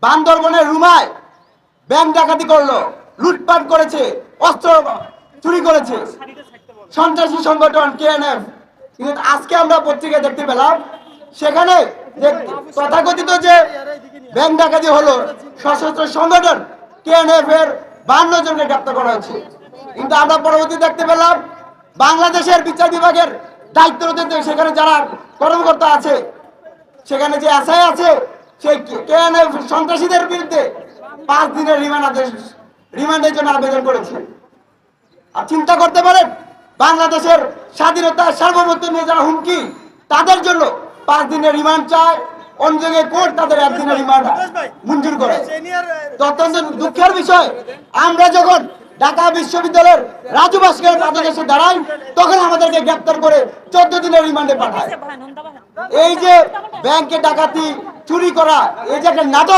বান্দরবনের রুমায় ব্যাংক ডাকাতি করলো, লুটপাট করেছে, অস্ত্র চুরি করেছে সন্ত্রাসী সংগঠন কেএনএফ। কিন্তু আজকে আমরা পত্রিকায় দেখতে পেলাম সেখানে যে তথাকথিত যে ব্যাংক ডাকাতি হলো সশস্ত্র সংগঠন কেএনএফ এর 52 জনকে গ্রেপ্তার করা হয়েছে। কিন্তু আমরা পরবর্তী দেখতে পেলাম বাংলাদেশের বিচার বিভাগের দায়িত্বরত সেখানে যারা কর্মকর্তা আছে, সেখানে যে এসআই আছে, সেই কেএনএফ সন্ত্রাসীদের বিরুদ্ধে 5 দিনের রিমান্ডের জন্য আবেদন করেছে। আর চিন্তা করতে পারেন বাংলাদেশের স্বাধীনতা সার্বভৌমত্ব নিয়ে যারা হুমকি, তাদের জন্য 5 দিনের রিমান্ড চায়, অন্য জায়গায় কোর্ট তাদের 1 দিনের রিমান্ড মঞ্জুর করে। অত্যন্ত দুঃখের বিষয়, আমরা যখন ঢাকা বিশ্ববিদ্যালয়ের রাজু ভাস্করের পাদদেশে দাঁড়াই তখন আমাদেরকে গ্রেপ্তার করে 14 দিনের রিমান্ডে পাঠায়। এই যে ব্যাংকে ডাকাতি, চুরি করা, এই যে একটা নাটক,